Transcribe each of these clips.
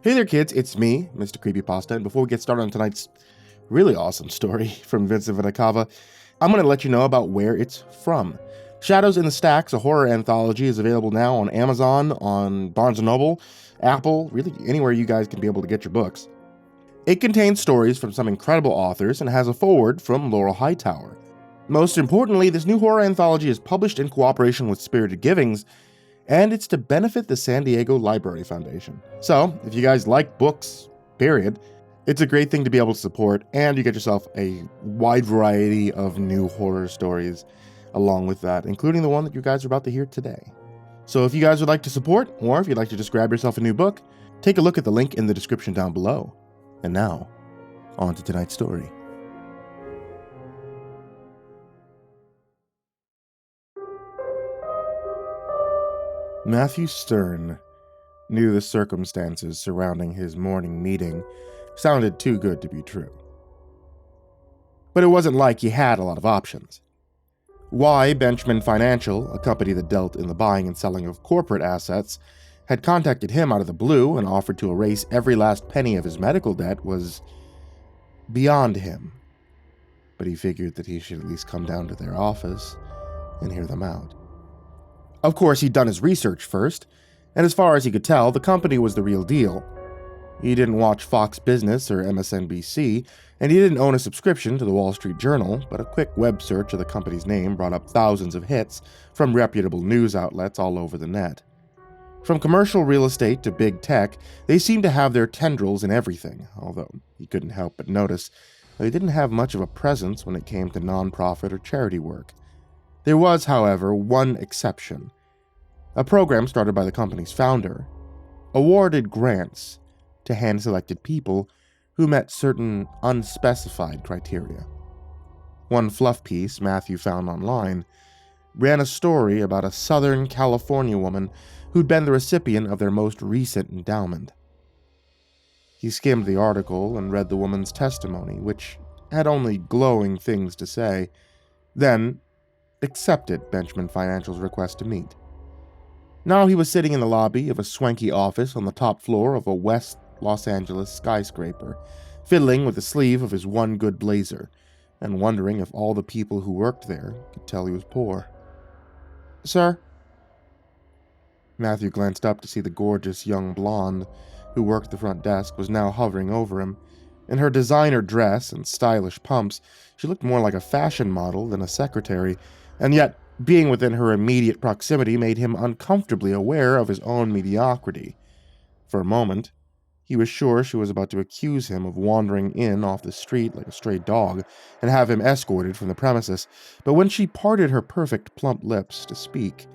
Hey there kids, it's me, MrCreepyPasta, and before we get started on tonight's really awesome story from Vincent Vanakava, I'm going to let you know about where it's from. Shadows in the Stacks, a horror anthology, is available now on Amazon, on Barnes & Noble, Apple, really anywhere you guys can be able to get your books. It contains stories from some incredible authors and has a foreword from Laurel Hightower. Most importantly, this new horror anthology is published in cooperation with Spirited Givings, and it's to benefit the San Diego Library Foundation. So, if you guys like books, period, it's a great thing to be able to support, and you get yourself a wide variety of new horror stories along with that, including the one that you guys are about to hear today. So if you guys would like to support, or if you'd like to just grab yourself a new book, take a look at the link in the description down below. And now, on to tonight's story. Matthew Stern knew the circumstances surrounding his morning meeting sounded too good to be true. But it wasn't like he had a lot of options. Benchman Financial, a company that dealt in the buying and selling of corporate assets, had contacted him out of the blue and offered to erase every last penny of his medical debt was beyond him. But he figured that he should at least come down to their office and hear them out. Of course, he'd done his research first, and as far as he could tell, the company was the real deal. He didn't watch Fox Business or MSNBC, and he didn't own a subscription to the Wall Street Journal, but a quick web search of the company's name brought up thousands of hits from reputable news outlets all over the net. From commercial real estate to big tech, they seemed to have their tendrils in everything, although he couldn't help but notice they didn't have much of a presence when it came to nonprofit or charity work. There was, however, one exception. A program started by the company's founder awarded grants to hand-selected people who met certain unspecified criteria. One fluff piece Matthew found online ran a story about a Southern California woman who'd been the recipient of their most recent endowment. He skimmed the article and read the woman's testimony, which had only glowing things to say, then accepted Benchman Financial's request to meet. Now he was sitting in the lobby of a swanky office on the top floor of a West Los Angeles skyscraper, fiddling with the sleeve of his one good blazer, and wondering if all the people who worked there could tell he was poor. "Sir?" Matthew glanced up to see the gorgeous young blonde who worked the front desk was now hovering over him. In her designer dress and stylish pumps, she looked more like a fashion model than a secretary, and yet being within her immediate proximity made him uncomfortably aware of his own mediocrity. For a moment, he was sure she was about to accuse him of wandering in off the street like a stray dog and have him escorted from the premises, but when she parted her perfect plump lips to speak,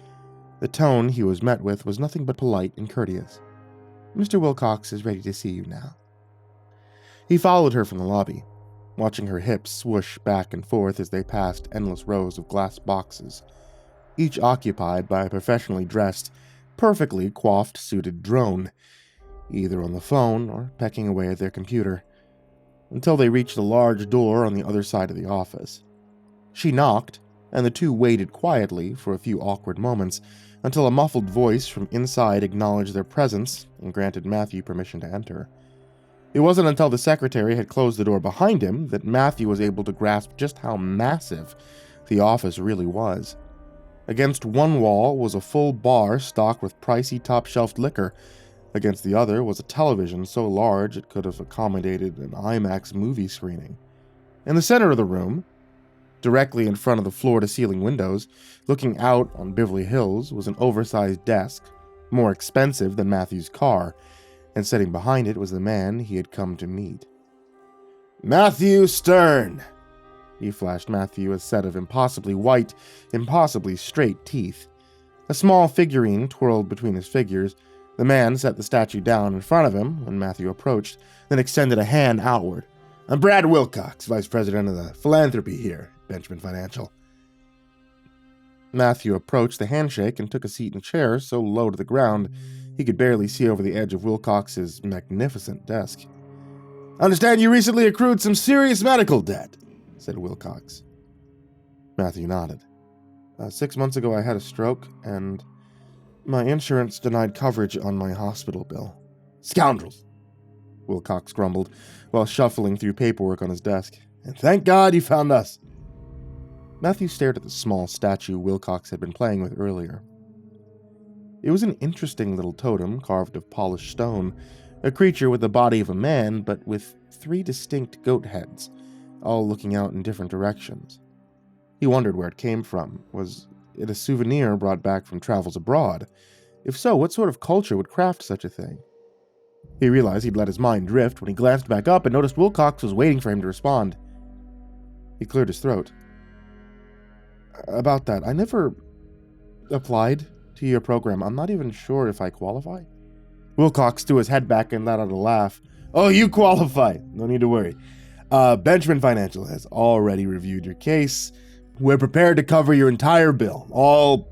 the tone he was met with was nothing but polite and courteous. "Mr. Wilcox is ready to see you now." He followed her from the lobby, watching her hips swoosh back and forth as they passed endless rows of glass boxes, each occupied by a professionally dressed, perfectly coiffed suited drone, either on the phone or pecking away at their computer, until they reached a large door on the other side of the office. She knocked, and the two waited quietly for a few awkward moments until a muffled voice from inside acknowledged their presence and granted Matthew permission to enter. It wasn't until the secretary had closed the door behind him that Matthew was able to grasp just how massive the office really was. Against one wall was a full bar stocked with pricey top-shelf liquor. Against the other was a television so large it could have accommodated an IMAX movie screening. In the center of the room, directly in front of the floor-to-ceiling windows, looking out on Beverly Hills, was an oversized desk, more expensive than Matthew's car, and sitting behind it was the man he had come to meet. "Matthew Stern!" He flashed Matthew a set of impossibly white, impossibly straight teeth. A small figurine twirled between his fingers. The man set the statue down in front of him when Matthew approached, then extended a hand outward. "I'm Brad Wilcox, Vice President of the Philanthropy here at Benchman Financial." Matthew approached the handshake and took a seat in a chair so low to the ground he could barely see over the edge of Wilcox's magnificent desk. "I understand you recently accrued some serious medical debt," said Wilcox. Matthew nodded. 6 months ago I had a stroke, and my insurance denied coverage on my hospital bill." "Scoundrels! Wilcox grumbled, while shuffling through paperwork on his desk. "And thank God you found us." Matthew stared at the small statue Wilcox had been playing with earlier. It was an interesting little totem carved of polished stone, a creature with the body of a man, but with 3 distinct goat heads, all looking out in different directions. He wondered where it came from. Was it a souvenir brought back from travels abroad? If so, what sort of culture would craft such a thing? He realized he'd let his mind drift when he glanced back up and noticed Wilcox was waiting for him to respond. He cleared his throat. "About that, I never applied to your program. I'm not even sure if I qualify." Wilcox threw his head back and let out a laugh. "Oh, you qualify. No need to worry. Benchman Financial has already reviewed your case. We're prepared to cover your entire bill. All..."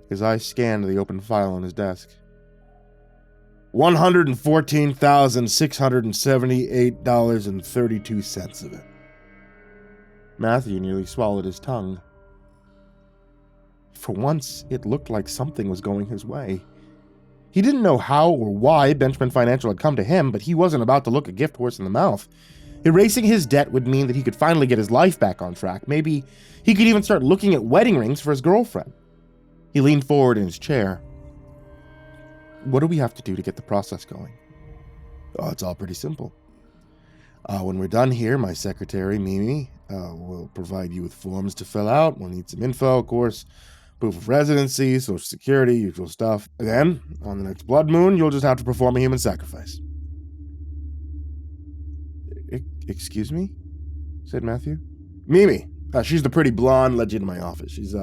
His eyes scanned the open file on his desk. $114,678.32 of it. Matthew nearly swallowed his tongue. For once, it looked like something was going his way. He didn't know how or why Benchman Financial had come to him, but he wasn't about to look a gift horse in the mouth. Erasing his debt would mean that he could finally get his life back on track. Maybe he could even start looking at wedding rings for his girlfriend. He leaned forward in his chair. "What do we have to do to get the process going?" "Oh, it's all pretty simple. When we're done here, my secretary, Mimi, will provide you with forms to fill out. We'll need some info, of course. Proof of residency, social security, usual stuff. Then, on the next blood moon, you'll just have to perform a human sacrifice." "Excuse me?" said Matthew. "Mimi. She's the pretty blonde led you to my office. She's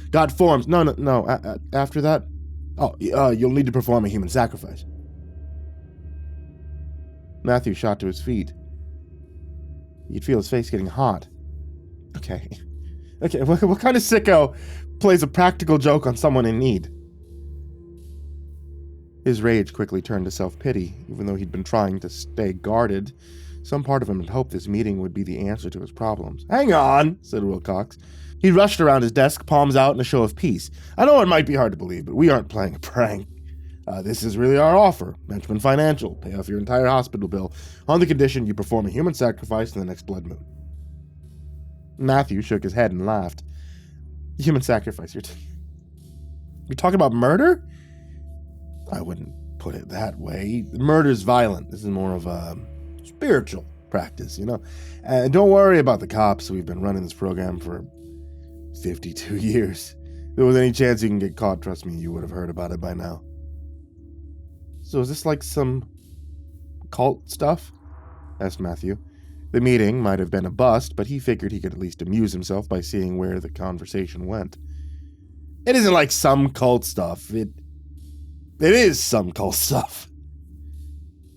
got forms. No. After that, you'll need to perform a human sacrifice." Matthew shot to his feet. You'd feel his face getting hot. Okay, what kind of sicko plays a practical joke on someone in need? His rage quickly turned to self-pity. Even though he'd been trying to stay guarded, some part of him had hoped this meeting would be the answer to his problems. "Hang on," said Wilcox. He rushed around his desk, palms out in a show of peace. "I know it might be hard to believe, but we aren't playing a prank. This is really our offer. Benchman Financial. Pay off your entire hospital bill on the condition you perform a human sacrifice in the next blood moon." Matthew shook his head and laughed. "Human sacrifice? You're talking about murder?" "I wouldn't put it that way. Murder's violent. This is more of a spiritual practice, you know. And don't worry about the cops. We've been running this program for 52 years. If there was any chance you can get caught, trust me, you would have heard about it by now." "So is this like some cult stuff?" asked Matthew. The meeting might have been a bust, but he figured he could at least amuse himself by seeing where the conversation went. "It isn't like some cult stuff. It is some cult stuff."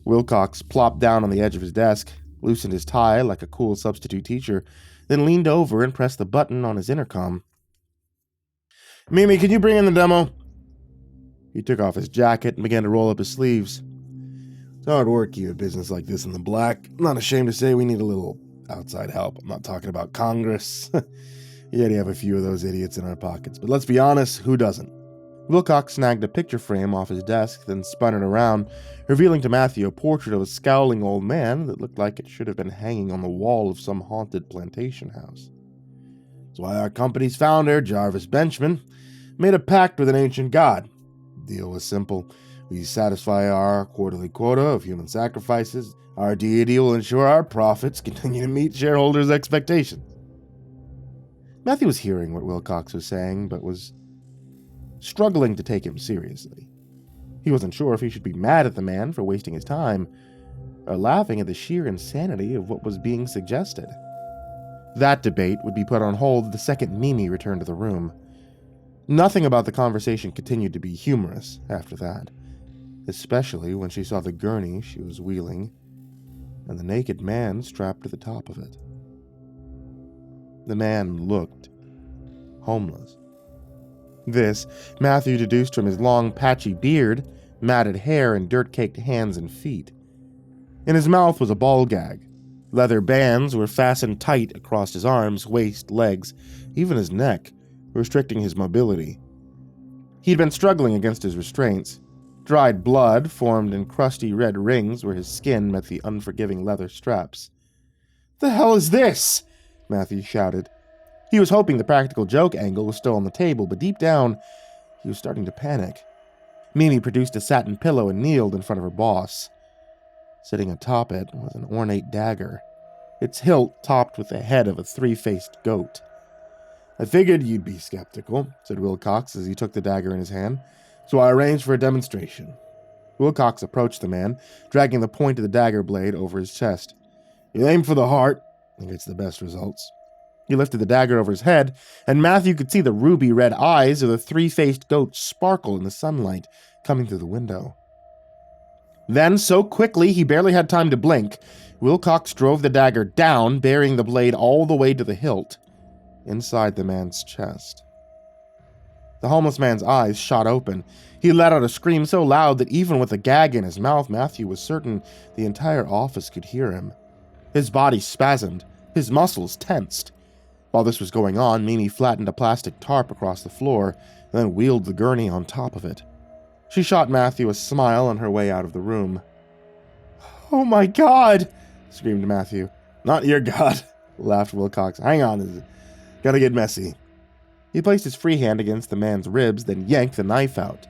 Wilcox plopped down on the edge of his desk, loosened his tie like a cool substitute teacher, then leaned over and pressed the button on his intercom. "Mimi, can you bring in the demo?" He took off his jacket and began to roll up his sleeves. "It's hard work keeping a business like this in the black. I'm not ashamed to say we need a little outside help. I'm not talking about Congress. You already have a few of those idiots in our pockets, but let's be honest, who doesn't?" Wilcox snagged a picture frame off his desk, then spun it around, revealing to Matthew a portrait of a scowling old man that looked like it should have been hanging on the wall of some haunted plantation house. "It's why our company's founder, Jarvis Benchman, made a pact with an ancient god. The deal was simple. We satisfy our quarterly quota of human sacrifices. Our deity will ensure our profits continue to meet shareholders' expectations." Matthew was hearing what Wilcox was saying, but was struggling to take him seriously. He wasn't sure if he should be mad at the man for wasting his time, or laughing at the sheer insanity of what was being suggested. That debate would be put on hold the second Mimi returned to the room. Nothing about the conversation continued to be humorous after that, especially when she saw the gurney she was wheeling and the naked man strapped to the top of it. The man looked homeless. This, Matthew deduced from his long, patchy beard, matted hair, and dirt-caked hands and feet. In his mouth was a ball gag. Leather bands were fastened tight across his arms, waist, legs, even his neck, restricting his mobility. He'd been struggling against his restraints. Dried blood formed in crusty red rings where his skin met the unforgiving leather straps. "The hell is this?" Matthew shouted. He was hoping the practical joke angle was still on the table, but deep down, he was starting to panic. Mimi produced a satin pillow and kneeled in front of her boss. Sitting atop it was an ornate dagger, its hilt topped with the head of a three-faced goat. "I figured you'd be skeptical," said Wilcox as he took the dagger in his hand, "so I arranged for a demonstration." Wilcox approached the man, dragging the point of the dagger blade over his chest. "You aim for the heart, and gets the best results." He lifted the dagger over his head, and Matthew could see the ruby-red eyes of the three-faced goat sparkle in the sunlight coming through the window. Then, so quickly he barely had time to blink, Wilcox drove the dagger down, burying the blade all the way to the hilt, inside the man's chest. The homeless man's eyes shot open. He let out a scream so loud that even with a gag in his mouth, Matthew was certain the entire office could hear him. His body spasmed, his muscles tensed. While this was going on, Mimi flattened a plastic tarp across the floor, and then wheeled the gurney on top of it. She shot Matthew a smile on her way out of the room. "Oh my God!" screamed Matthew. "Not your God," laughed Wilcox. "Hang on, it's gonna get messy." He placed his free hand against the man's ribs, then yanked the knife out.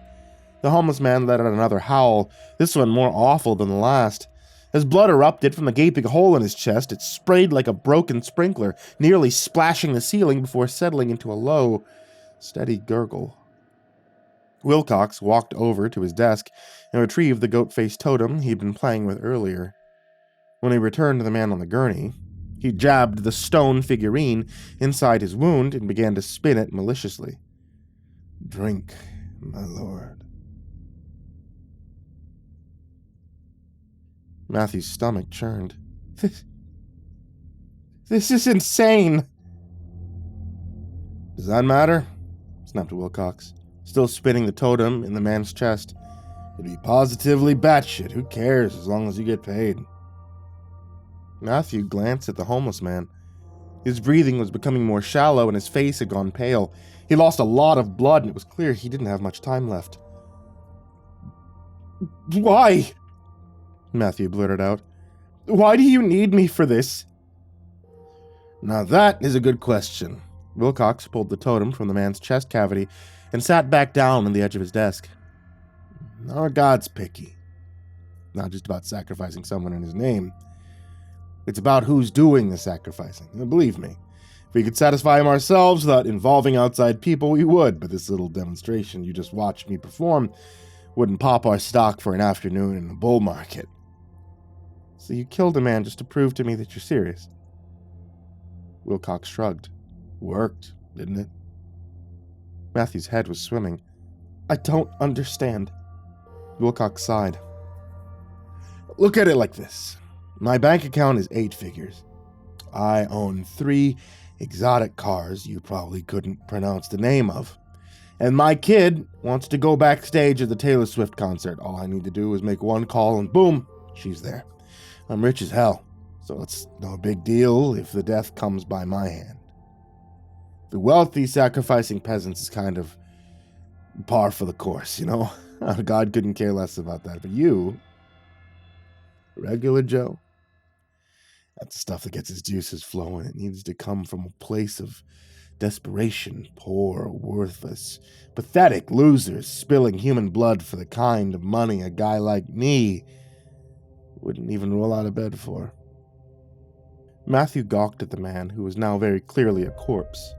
The homeless man let out another howl, this one more awful than the last. As blood erupted from the gaping hole in his chest, it sprayed like a broken sprinkler, nearly splashing the ceiling before settling into a low, steady gurgle. Wilcox walked over to his desk and retrieved the goat-faced totem he'd been playing with earlier. When he returned to the man on the gurney, he jabbed the stone figurine inside his wound and began to spin it maliciously. "Drink, my lord." Matthew's stomach churned. This is insane." "Does that matter?" snapped Wilcox, still spinning the totem in the man's chest. "It'd be positively batshit. Who cares, as long as you get paid?" Matthew glanced at the homeless man. His breathing was becoming more shallow and his face had gone pale. He lost a lot of blood and it was clear he didn't have much time left. "Why?" Matthew blurted out. "Why do you need me for this?" "Now that is a good question." Wilcox pulled the totem from the man's chest cavity and sat back down on the edge of his desk. "Our God's picky. Not just about sacrificing someone in his name. It's about who's doing the sacrificing. And believe me, if we could satisfy him ourselves without involving outside people, we would, but this little demonstration you just watched me perform wouldn't pop our stock for an afternoon in the bull market." "So you killed a man just to prove to me that you're serious?" Wilcox shrugged. "Worked, didn't it?" Matthew's head was swimming. "I don't understand." Wilcox sighed. "Look at it like this. My bank account is 8 figures. I own 3 exotic cars you probably couldn't pronounce the name of. And my kid wants to go backstage at the Taylor Swift concert. All I need to do is make one call and boom, she's there. I'm rich as hell, so it's no big deal if the death comes by my hand. The wealthy sacrificing peasants is kind of par for the course, you know? God couldn't care less about that. But you, regular Joe, that's the stuff that gets his juices flowing. It needs to come from a place of desperation, poor, worthless, pathetic losers spilling human blood for the kind of money a guy like me wouldn't even roll out of bed for." Matthew gawked at the man, who was now very clearly a corpse.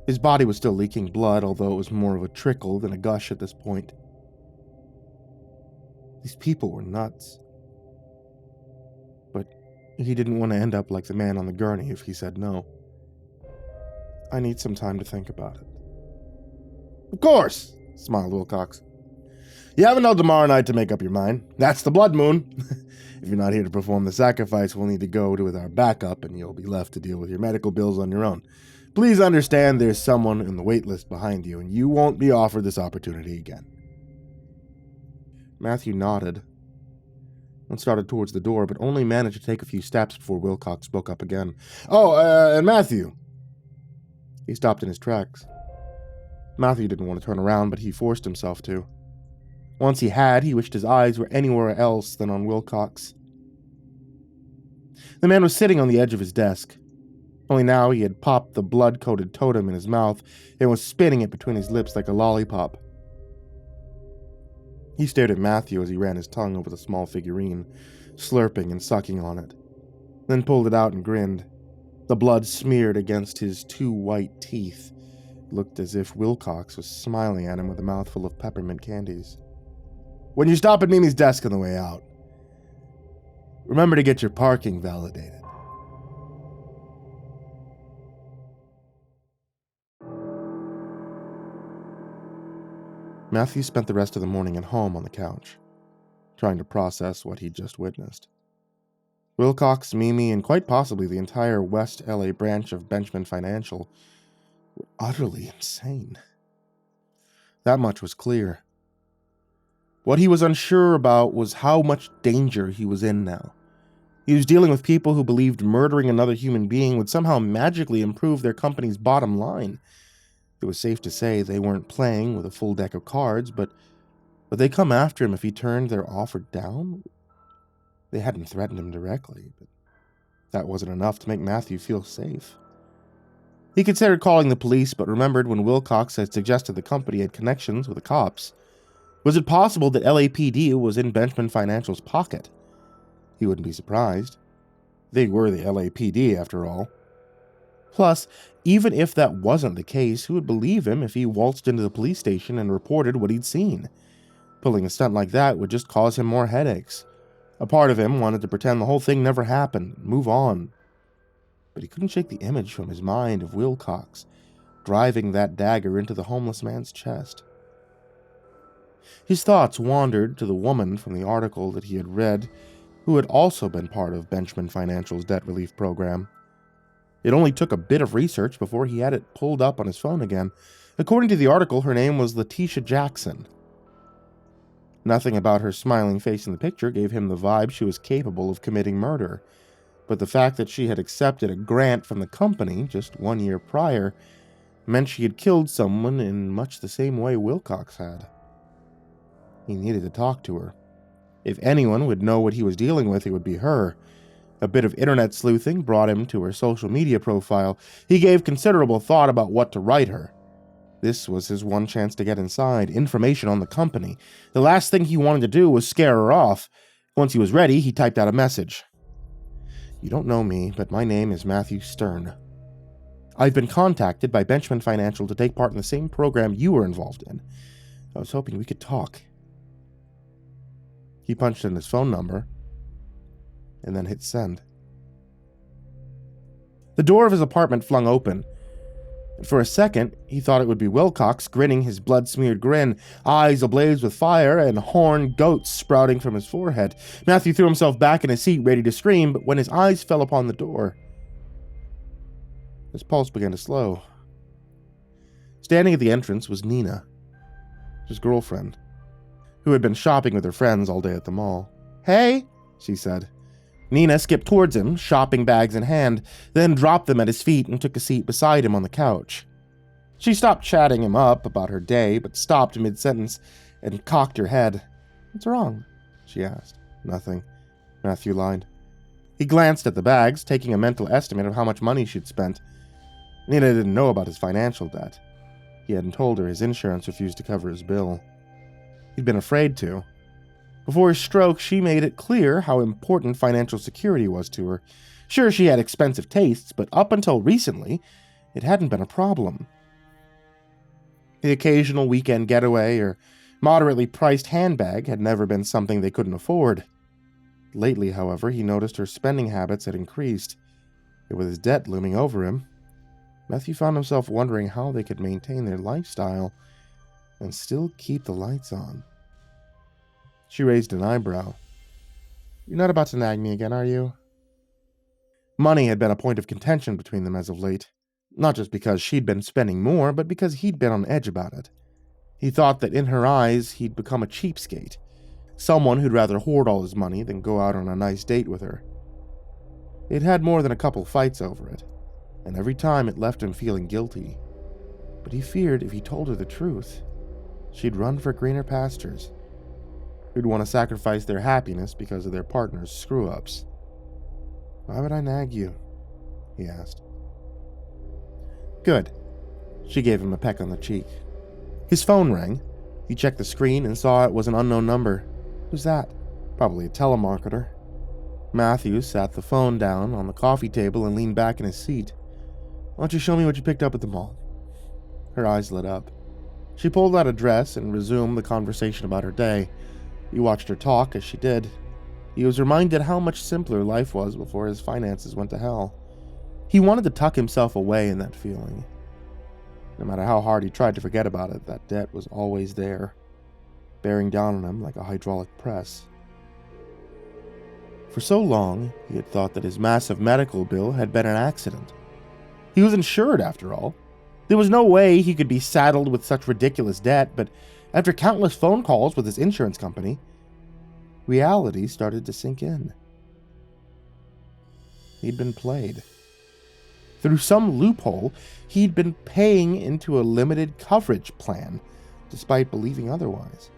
His body was still leaking blood, although it was more of a trickle than a gush at this point. These people were nuts. But he didn't want to end up like the man on the gurney if he said no. "I need some time to think about it." "Of course," smiled Wilcox. "You have until tomorrow night to make up your mind. That's the blood moon. If you're not here to perform the sacrifice, we'll need to go with our backup, and you'll be left to deal with your medical bills on your own. Please understand there's someone in the wait list behind you, and you won't be offered this opportunity again." Matthew nodded and started towards the door, but only managed to take a few steps before Wilcox spoke up again. "Oh, and Matthew." He stopped in his tracks. Matthew didn't want to turn around, but he forced himself to. Once he had, he wished his eyes were anywhere else than on Wilcox. The man was sitting on the edge of his desk. Only now he had popped the blood-coated totem in his mouth and was spinning it between his lips like a lollipop. He stared at Matthew as he ran his tongue over the small figurine, slurping and sucking on it, then pulled it out and grinned. The blood smeared against his 2 white teeth. It looked as if Wilcox was smiling at him with a mouthful of peppermint candies. "When you stop at Mimi's desk on the way out, remember to get your parking validated." Matthew spent the rest of the morning at home on the couch, trying to process what he'd just witnessed. Wilcox, Mimi, and quite possibly the entire West LA branch of Benchman Financial were utterly insane. That much was clear. What he was unsure about was how much danger he was in now. He was dealing with people who believed murdering another human being would somehow magically improve their company's bottom line. It was safe to say they weren't playing with a full deck of cards, but would they come after him if he turned their offer down? They hadn't threatened him directly, but that wasn't enough to make Matthew feel safe. He considered calling the police, but remembered when Wilcox had suggested the company had connections with the cops. Was it possible that LAPD was in Benchman Financial's pocket? He wouldn't be surprised. They were the LAPD, after all. Plus, even if that wasn't the case, who would believe him if he waltzed into the police station and reported what he'd seen? Pulling a stunt like that would just cause him more headaches. A part of him wanted to pretend the whole thing never happened, and move on. But he couldn't shake the image from his mind of Wilcox driving that dagger into the homeless man's chest. His thoughts wandered to the woman from the article that he had read, who had also been part of Benchman Financial's debt relief program. It only took a bit of research before he had it pulled up on his phone again. According to the article, her name was Letitia Jackson. Nothing about her smiling face in the picture gave him the vibe she was capable of committing murder, but the fact that she had accepted a grant from the company just 1 year prior meant she had killed someone in much the same way Wilcox had. He needed to talk to her. If anyone would know what he was dealing with, it would be her. A bit of internet sleuthing brought him to her social media profile. He gave considerable thought about what to write her. This was his one chance to get inside, information on the company. The last thing he wanted to do was scare her off. Once he was ready, he typed out a message. "You don't know me, but my name is Matthew Stern. I've been contacted by Benchman Financial to take part in the same program you were involved in. I was hoping we could talk." He punched in his phone number and then hit send. The door of his apartment flung open. For a second, he thought it would be Wilcox grinning his blood-smeared grin, eyes ablaze with fire and horned goats sprouting from his forehead. Matthew threw himself back in his seat, ready to scream, but when his eyes fell upon the door, his pulse began to slow. Standing at the entrance was Nina, his girlfriend, who had been shopping with her friends all day at the mall. "Hey," she said. Nina skipped towards him, shopping bags in hand, then dropped them at his feet and took a seat beside him on the couch. She stopped chatting him up about her day, but stopped mid-sentence and cocked her head. "What's wrong?" she asked. "Nothing," Matthew lied. He glanced at the bags, taking a mental estimate of how much money she'd spent. Nina didn't know about his financial debt. He hadn't told her his insurance refused to cover his bill. He'd been afraid to. Before his stroke, she made it clear how important financial security was to her. Sure, she had expensive tastes, but up until recently, it hadn't been a problem. The occasional weekend getaway or moderately priced handbag had never been something they couldn't afford. Lately, however, he noticed her spending habits had increased, and with his debt looming over him, Matthew found himself wondering how they could maintain their lifestyle and still keep the lights on. She raised an eyebrow. "You're not about to nag me again, are you?" Money had been a point of contention between them as of late, not just because she'd been spending more, but because he'd been on edge about it. He thought that in her eyes he'd become a cheapskate, someone who'd rather hoard all his money than go out on a nice date with her. They'd had more than a couple fights over it, and every time it left him feeling guilty. But he feared if he told her the truth, she'd run for greener pastures, who'd want to sacrifice their happiness because of their partner's screw-ups. "Why would I nag you?" he asked. "Good." She gave him a peck on the cheek. His phone rang. He checked the screen and saw it was an unknown number. Who's that? Probably a telemarketer. Matthew sat the phone down on the coffee table and leaned back in his seat. "Why don't you show me what you picked up at the mall?" Her eyes lit up. She pulled out a dress and resumed the conversation about her day. He watched her talk as she did. He was reminded how much simpler life was before his finances went to hell. He wanted to tuck himself away in that feeling. No matter how hard he tried to forget about it, that debt was always there, bearing down on him like a hydraulic press. For so long, he had thought that his massive medical bill had been an accident. He was insured, after all. There was no way he could be saddled with such ridiculous debt, but after countless phone calls with his insurance company, reality started to sink in. He'd been played. Through some loophole, he'd been paying into a limited coverage plan, despite believing otherwise.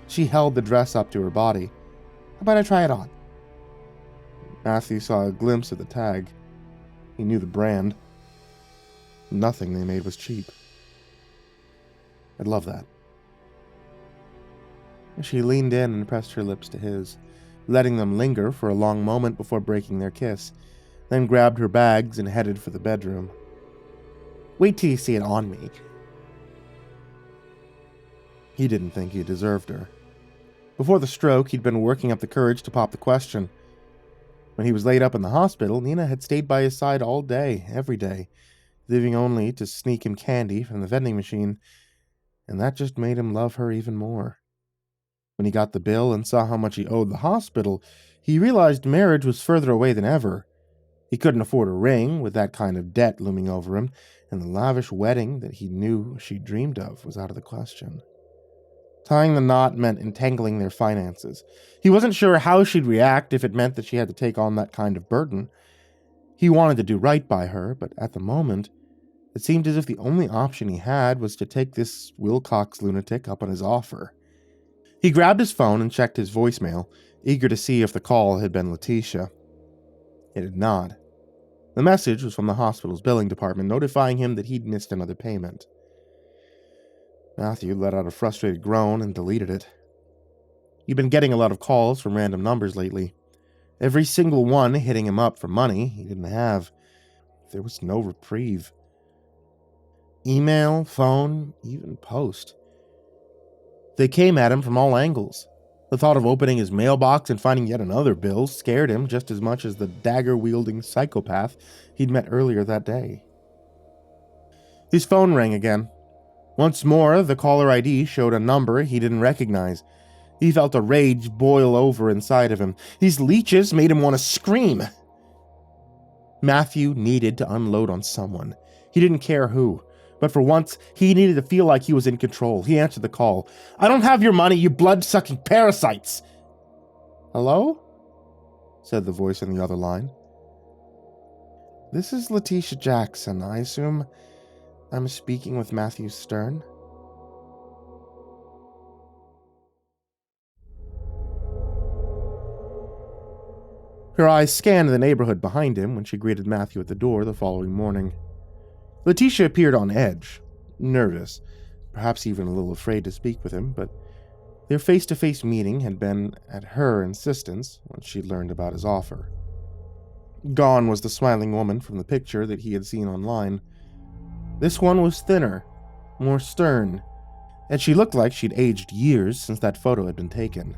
She held the dress up to her body. "How about I try it on?" Matthew saw a glimpse of the tag. He knew the brand. Nothing they made was cheap. "I'd love that." She leaned in and pressed her lips to his, letting them linger for a long moment before breaking their kiss, then grabbed her bags and headed for the bedroom. "Wait till you see it on me." He didn't think he deserved her. Before the stroke, he'd been working up the courage to pop the question. When he was laid up in the hospital, Nina had stayed by his side all day, every day, leaving only to sneak him candy from the vending machine, and that just made him love her even more. When he got the bill and saw how much he owed the hospital, he realized marriage was further away than ever. He couldn't afford a ring with that kind of debt looming over him, and the lavish wedding that he knew she dreamed of was out of the question. Tying the knot meant entangling their finances. He wasn't sure how she'd react if it meant that she had to take on that kind of burden. He wanted to do right by her, but at the moment, it seemed as if the only option he had was to take this Wilcox lunatic up on his offer. He grabbed his phone and checked his voicemail, eager to see if the call had been Letitia. It had not. The message was from the hospital's billing department, notifying him that he'd missed another payment. Matthew let out a frustrated groan and deleted it. He'd been getting a lot of calls from random numbers lately. Every single one hitting him up for money he didn't have. There was no reprieve. Email, phone, even post. They came at him from all angles. The thought of opening his mailbox and finding yet another bill scared him just as much as the dagger-wielding psychopath he'd met earlier that day. His phone rang again. Once more, the caller ID showed a number he didn't recognize. He felt a rage boil over inside of him. These leeches made him want to scream. Matthew needed to unload on someone. He didn't care who. But for once, he needed to feel like he was in control. He answered the call. "I don't have your money, you blood-sucking parasites!" "Hello?" said the voice on the other line. "This is Letitia Jackson. I assume I'm speaking with Matthew Stern?" Her eyes scanned the neighborhood behind him when she greeted Matthew at the door the following morning. Letitia appeared on edge, nervous, perhaps even a little afraid to speak with him, but their face-to-face meeting had been at her insistence when she learned about his offer. Gone was the smiling woman from the picture that he had seen online. This one was thinner, more stern, and she looked like she'd aged years since that photo had been taken.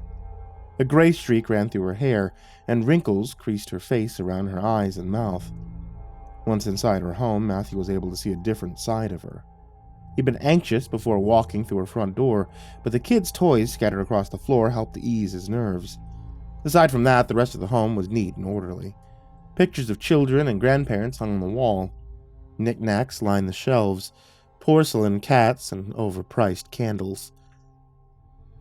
A gray streak ran through her hair, and wrinkles creased her face around her eyes and mouth. Once inside her home, Matthew was able to see a different side of her. He'd been anxious before walking through her front door, but the kids' toys scattered across the floor helped to ease his nerves. Aside from that, the rest of the home was neat and orderly. Pictures of children and grandparents hung on the wall. Knickknacks lined the shelves, porcelain cats and overpriced candles.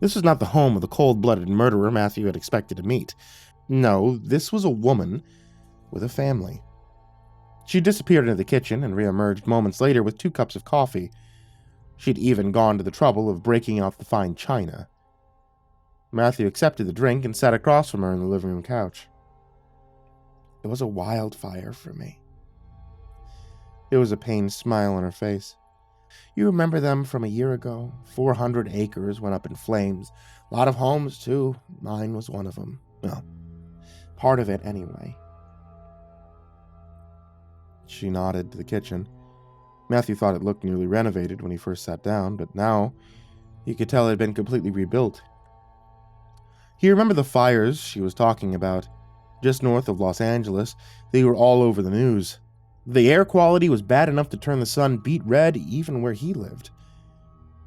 This was not the home of the cold-blooded murderer Matthew had expected to meet. No, this was a woman with a family. She disappeared into the kitchen and reemerged moments later with 2 cups of coffee. She'd even gone to the trouble of breaking out the fine china. Matthew accepted the drink and sat across from her on the living room couch. It was a wildfire for me. There was a pained smile on her face. You remember them from a year ago? 400 acres went up in flames. A lot of homes, too. Mine was one of them. Well, part of it, anyway. She nodded to the kitchen. Matthew thought it looked newly renovated when he first sat down, but now he could tell it had been completely rebuilt. He remembered the fires she was talking about. Just north of Los Angeles, they were all over the news. The air quality was bad enough to turn the sun beet red even where he lived.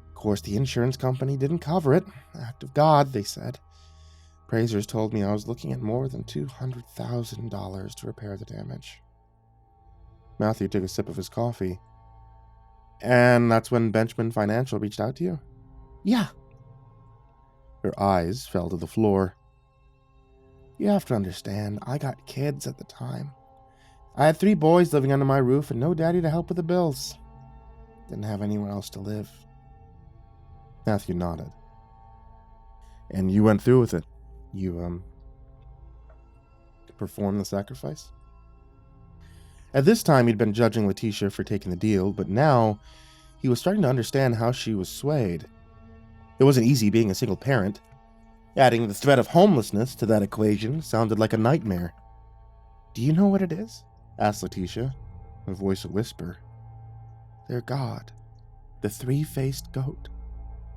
Of course, the insurance company didn't cover it. Act of God, they said. Appraisers told me I was looking at more than $200,000 to repair the damage. Matthew took a sip of his coffee. And that's when Benchman Financial reached out to you? Yeah. Her eyes fell to the floor. You have to understand, I got kids at the time. I had 3 boys living under my roof and no daddy to help with the bills. Didn't have anywhere else to live. Matthew nodded. And you went through with it? You, performed the sacrifice? At this time, he'd been judging Letitia for taking the deal, but now he was starting to understand how she was swayed. It wasn't easy being a single parent. Adding the threat of homelessness to that equation sounded like a nightmare. Do you know what it is? Asked Letitia, her voice a whisper. Their god, the 3-faced goat,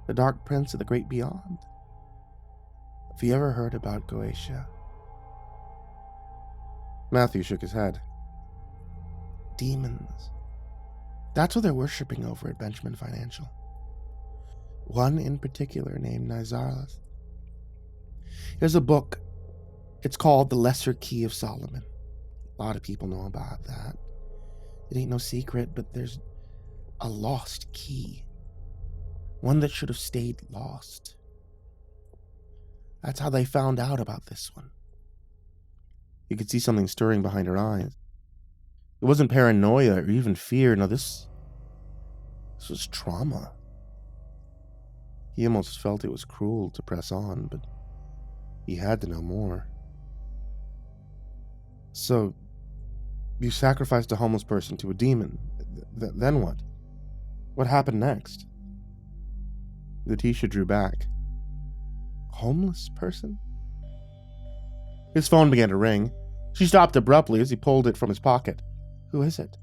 the dark prince of the great beyond. Have you ever heard about Goetia? Matthew shook his head. Demons. That's what they're worshipping over at Benchman Financial. One in particular named Canizales. There's a book. It's called The Lesser Key of Solomon. A lot of people know about that. It ain't no secret, but there's a lost key. One that should have stayed lost. That's how they found out about this one. You could see something stirring behind her eyes. It wasn't paranoia or even fear. No, this was trauma. He almost felt it was cruel to press on, but he had to know more. So, you sacrificed a homeless person to a demon. Then what? What happened next? Letitia drew back. Homeless person? His phone began to ring. She stopped abruptly as he pulled it from his pocket. Who is it?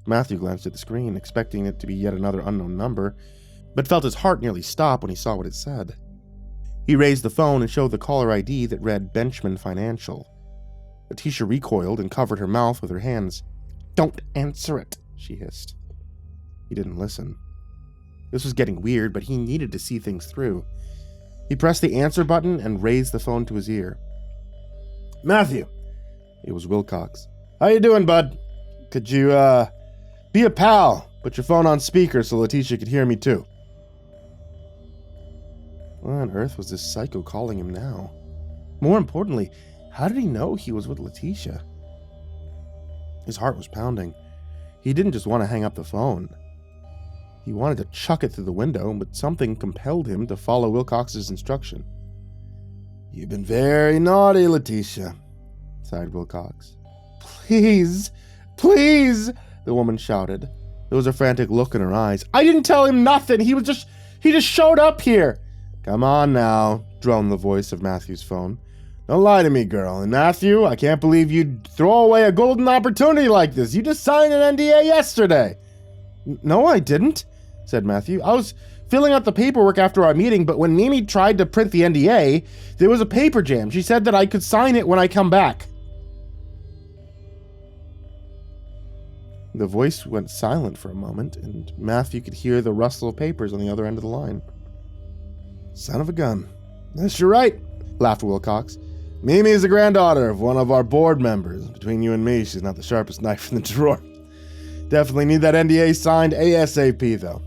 Matthew glanced at the screen, expecting it to be yet another unknown number, but felt his heart nearly stop when he saw what it said. He raised the phone and showed the caller ID that read Benchman Financial. Letitia recoiled and covered her mouth with her hands. Don't answer it, she hissed. He didn't listen. This was getting weird, but he needed to see things through. He pressed the answer button and raised the phone to his ear. Matthew! It was Wilcox. How you doing, bud? Could you, be a pal? Put your phone on speaker so Letitia could hear me too. Why on earth was this psycho calling him now? More importantly, how did he know he was with Letitia? His heart was pounding. He didn't just want to hang up the phone. He wanted to chuck it through the window, but something compelled him to follow Wilcox's instruction. You've been very naughty, Letitia, sighed Wilcox. Please, please, the woman shouted. There was a frantic look in her eyes. I didn't tell him nothing. He just showed up here. Come on now, droned the voice of Matthew's phone. Don't lie to me, girl. And Matthew, I can't believe you'd throw away a golden opportunity like this. You just signed an NDA yesterday. No, I didn't, said Matthew. I was filling out the paperwork after our meeting, but when Mimi tried to print the NDA, there was a paper jam. She said that I could sign it when I come back. The voice went silent for a moment, and Matthew could hear the rustle of papers on the other end of the line. Son of a gun. Yes, you're right, laughed Wilcox. Mimi is the granddaughter of one of our board members. Between you and me, she's not the sharpest knife in the drawer. Definitely need that NDA signed ASAP, though.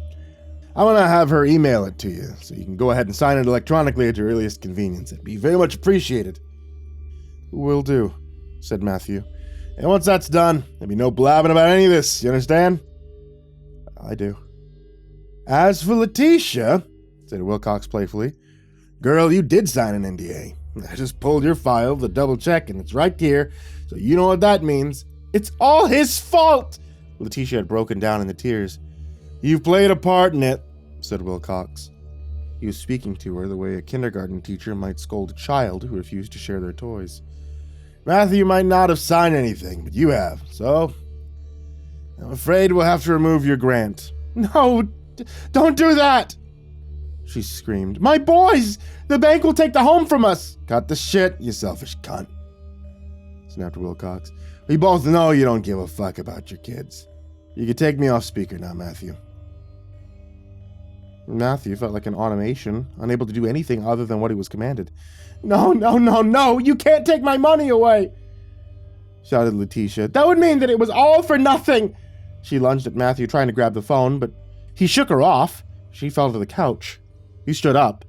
I want to have her email it to you, so you can go ahead and sign it electronically at your earliest convenience. It'd be very much appreciated. Will do, said Matthew. And once that's done, there'll be no blabbing about any of this, you understand? I do. As for Letitia, said Wilcox playfully, Girl, you did sign an NDA. I just pulled your file to double check, and it's right here, so you know what that means. It's all his fault! Letitia had broken down into tears. You've played a part in it, said Wilcox. He was speaking to her the way a kindergarten teacher might scold a child who refused to share their toys. Matthew might not have signed anything, but you have, so I'm afraid we'll have to remove your grant. No, don't do that! She screamed. My boys! The bank will take the home from us! Cut the shit, you selfish cunt, snapped Wilcox. We both know you don't give a fuck about your kids. You can take me off speaker now, Matthew. Matthew felt like an automation, unable to do anything other than what he was commanded. No, no, no, no! You can't take my money away! Shouted Letitia. That would mean that it was all for nothing! She lunged at Matthew, trying to grab the phone, but he shook her off. She fell to the couch. He stood up,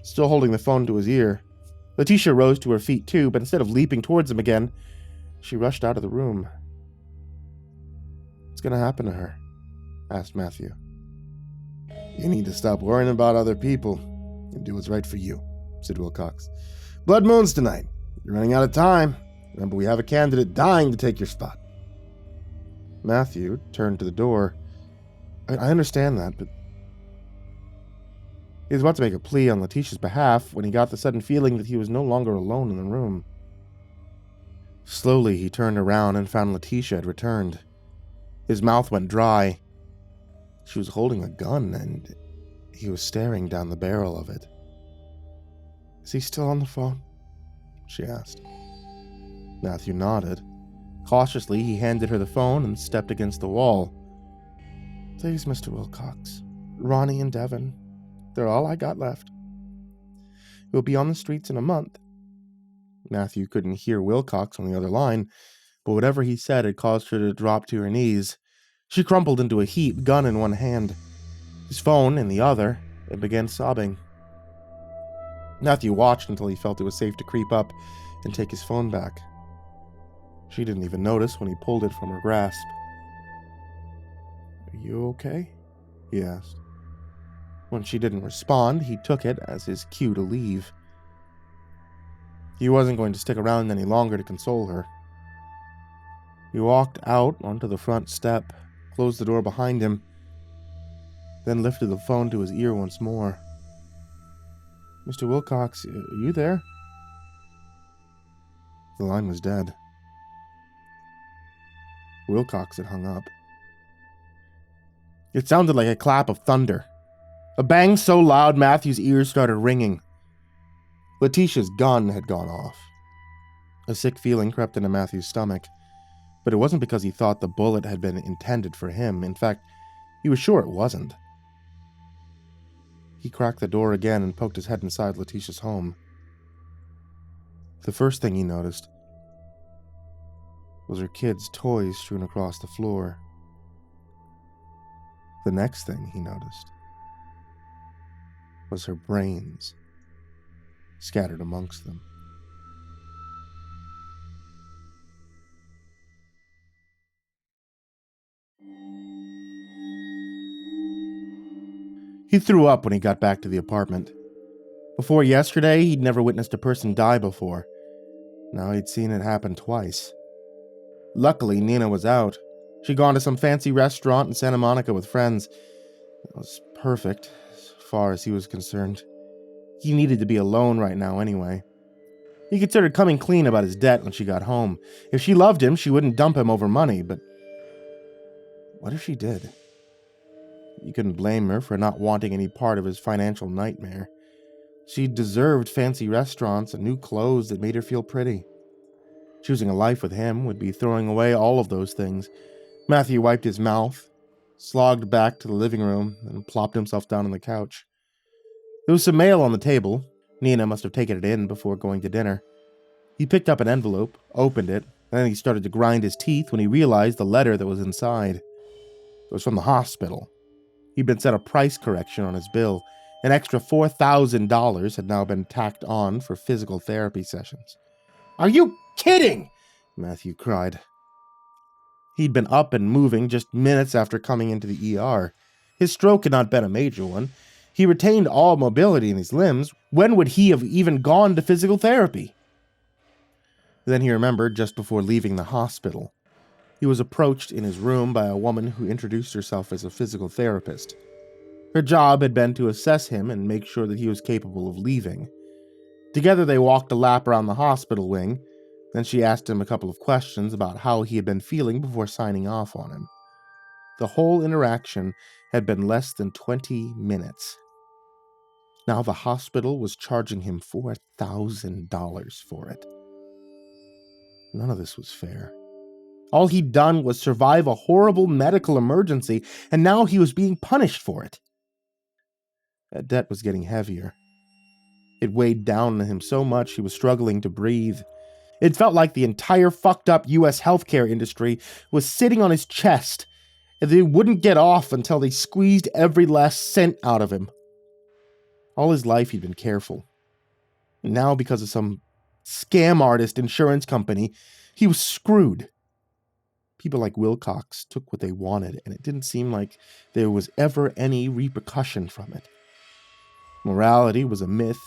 still holding the phone to his ear. Letitia rose to her feet too, but instead of leaping towards him again, she rushed out of the room. What's going to happen to her? Asked Matthew. You need to stop worrying about other people and do what's right for you, said Wilcox. Blood moon's tonight. You're running out of time. Remember, we have a candidate dying to take your spot. Matthew turned to the door. I understand that, but he was about to make a plea on Letitia's behalf when he got the sudden feeling that he was no longer alone in the room. Slowly, he turned around and found Letitia had returned. His mouth went dry. She was holding a gun, and he was staring down the barrel of it. Is he still on the phone? She asked. Matthew nodded. Cautiously, he handed her the phone and stepped against the wall. Please, Mr. Wilcox. Ronnie and Devin. They're all I got left. We'll be on the streets in a month. Matthew couldn't hear Wilcox on the other line, but whatever he said had caused her to drop to her knees. She crumpled into a heap, gun in one hand, his phone in the other, and began sobbing. Matthew watched until he felt it was safe to creep up and take his phone back. She didn't even notice when he pulled it from her grasp. Are you okay? He asked. When she didn't respond, he took it as his cue to leave. He wasn't going to stick around any longer to console her. He walked out onto the front step, closed the door behind him, then lifted the phone to his ear once more. Mr. Wilcox, are you there? The line was dead. Wilcox had hung up. It sounded like a clap of thunder. A bang so loud Matthew's ears started ringing. Letitia's gun had gone off. A sick feeling crept into Matthew's stomach, but it wasn't because he thought the bullet had been intended for him. In fact, he was sure it wasn't. He cracked the door again and poked his head inside Letitia's home. The first thing he noticed was her kids' toys strewn across the floor. The next thing he noticed was her brains scattered amongst them. He threw up when he got back to the apartment. Before yesterday, he'd never witnessed a person die before. Now he'd seen it happen twice. Luckily, Nina was out. She'd gone to some fancy restaurant in Santa Monica with friends. It was perfect, as far as he was concerned. He needed to be alone right now anyway. He considered coming clean about his debt when she got home. If she loved him, she wouldn't dump him over money, but what if she did? He couldn't blame her for not wanting any part of his financial nightmare. She deserved fancy restaurants and new clothes that made her feel pretty. Choosing a life with him would be throwing away all of those things. Matthew wiped his mouth, slogged back to the living room, and plopped himself down on the couch. There was some mail on the table. Nina must have taken it in before going to dinner. He picked up an envelope, opened it, and then he started to grind his teeth when he realized the letter that was inside. It was from the hospital. He'd been sent a price correction on his bill. An extra $4,000 had now been tacked on for physical therapy sessions. Are you kidding? Matthew cried. He'd been up and moving just minutes after coming into the ER. His stroke had not been a major one. He retained all mobility in his limbs. When would he have even gone to physical therapy? Then he remembered just before leaving the hospital. He was approached in his room by a woman who introduced herself as a physical therapist. Her job had been to assess him and make sure that he was capable of leaving. Together they walked a lap around the hospital wing. Then she asked him a couple of questions about how he had been feeling before signing off on him. The whole interaction had been less than 20 minutes. Now the hospital was charging him $4,000 for it. None of this was fair. All he'd done was survive a horrible medical emergency, and now he was being punished for it. That debt was getting heavier. It weighed down on him so much he was struggling to breathe. It felt like the entire fucked up U.S. healthcare industry was sitting on his chest, and they wouldn't get off until they squeezed every last cent out of him. All his life he'd been careful. And now, because of some scam artist insurance company, he was screwed. People like Wilcox took what they wanted, and it didn't seem like there was ever any repercussion from it. Morality was a myth.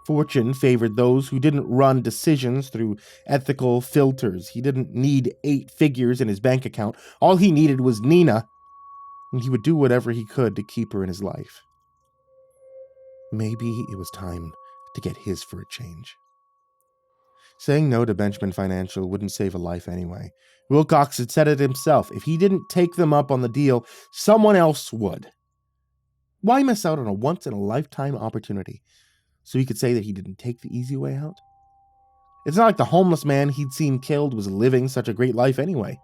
Fortune favored those who didn't run decisions through ethical filters. He didn't need 8 figures in his bank account. All he needed was Nina, and he would do whatever he could to keep her in his life. Maybe it was time to get his for a change. Saying no to Benchman Financial wouldn't save a life anyway. Wilcox had said it himself. If he didn't take them up on the deal, someone else would. Why miss out on a once-in-a-lifetime opportunity so he could say that he didn't take the easy way out? It's not like the homeless man he'd seen killed was living such a great life anyway.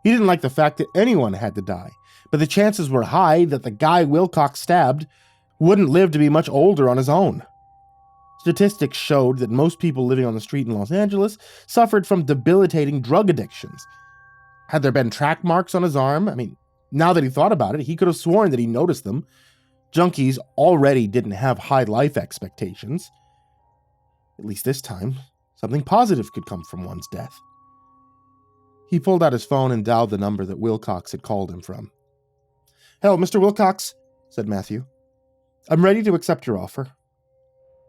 He didn't like the fact that anyone had to die, but the chances were high that the guy Wilcox stabbed wouldn't live to be much older on his own. Statistics showed that most people living on the street in Los Angeles suffered from debilitating drug addictions. Had there been track marks on his arm? Now that he thought about it, he could have sworn that he noticed them. Junkies already didn't have high life expectations. At least this time, something positive could come from one's death. He pulled out his phone and dialed the number that Wilcox had called him from. "Hello, Mr. Wilcox," said Matthew. "I'm ready to accept your offer.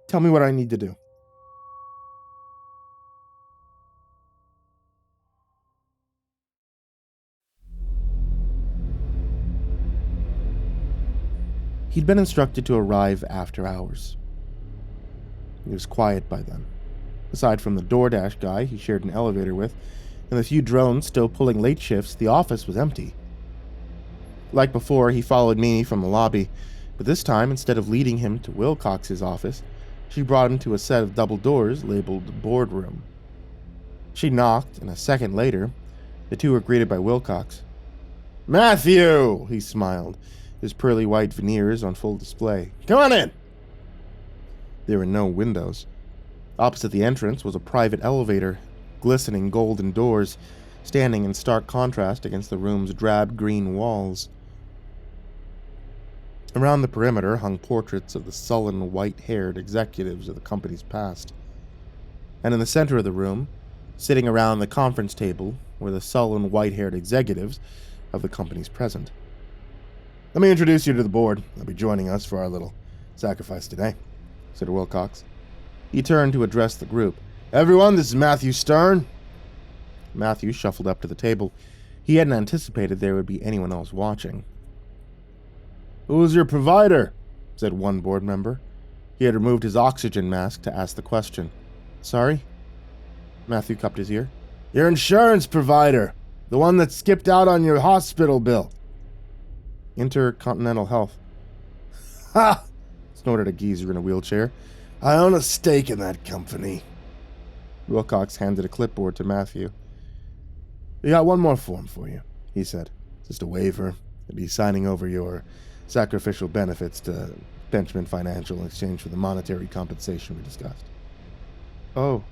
Tell me what I need to do." He'd been instructed to arrive after hours. It was quiet by then. Aside from the DoorDash guy he shared an elevator with, and the few drones still pulling late shifts, the office was empty. Like before, he followed Mimi from the lobby, but this time, instead of leading him to Wilcox's office, she brought him to a set of double doors labeled boardroom. She knocked, and a second later, the two were greeted by Wilcox. "Matthew!" he smiled, his pearly white veneers on full display. "Come on in!" There were no windows. Opposite the entrance was a private elevator, glistening golden doors, standing in stark contrast against the room's drab green walls. Around the perimeter hung portraits of the sullen, white-haired executives of the company's past. And in the center of the room, sitting around the conference table, were the sullen, white-haired executives of the company's present. "Let me introduce you to the board. They'll be joining us for our little sacrifice today," said Wilcox. He turned to address the group. "Everyone, this is Matthew Stern." Matthew shuffled up to the table. He hadn't anticipated there would be anyone else watching. "Who's your provider?" said one board member. He had removed his oxygen mask to ask the question. "Sorry?" Matthew cupped his ear. "Your insurance provider. The one that skipped out on your hospital bill." "Intercontinental Health." "Ha!" snorted a geezer in a wheelchair. "I own a stake in that company." Wilcox handed a clipboard to Matthew. "We got one more form for you," he said. "Just a waiver. You'll be signing over your sacrificial benefits to Benchman Financial in exchange for the monetary compensation we discussed." "Oh,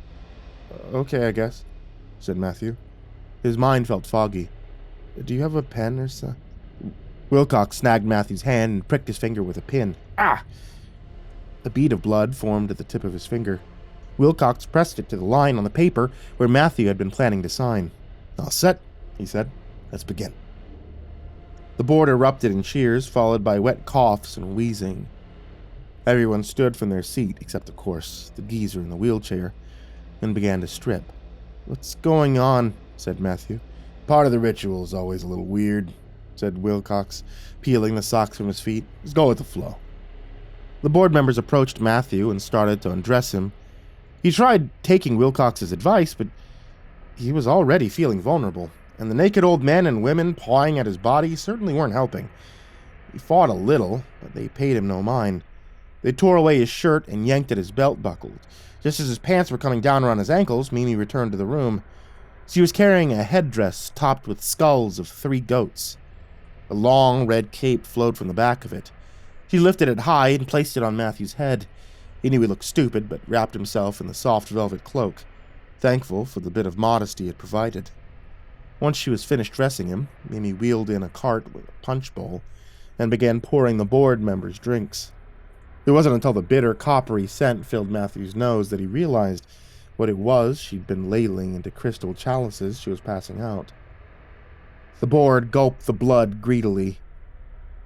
okay, I guess," said Matthew. His mind felt foggy. "Do you have a pen or so?" Wilcox snagged Matthew's hand and pricked his finger with a pin. "Ah!" A bead of blood formed at the tip of his finger. Wilcox pressed it to the line on the paper where Matthew had been planning to sign. "All set," he said. "Let's begin." The board erupted in cheers, followed by wet coughs and wheezing. Everyone stood from their seat, except, of course, the geezer in the wheelchair, and began to strip. "What's going on?" said Matthew. "Part of the ritual is always a little weird," said Wilcox, peeling the socks from his feet. "Let's go with the flow." The board members approached Matthew and started to undress him. He tried taking Wilcox's advice, but he was already feeling vulnerable, and the naked old men and women pawing at his body certainly weren't helping. He fought a little, but they paid him no mind. They tore away his shirt and yanked at his belt buckle. Just as his pants were coming down around his ankles, Mimi returned to the room. She was carrying a headdress topped with skulls of 3 goats. A long red cape flowed from the back of it. He lifted it high and placed it on Matthew's head. He knew he looked stupid, but wrapped himself in the soft velvet cloak, thankful for the bit of modesty it provided. Once she was finished dressing him, Mimi wheeled in a cart with a punch bowl and began pouring the board members' drinks. It wasn't until the bitter, coppery scent filled Matthew's nose that he realized what it was she'd been ladling into crystal chalices she was passing out. The board gulped the blood greedily,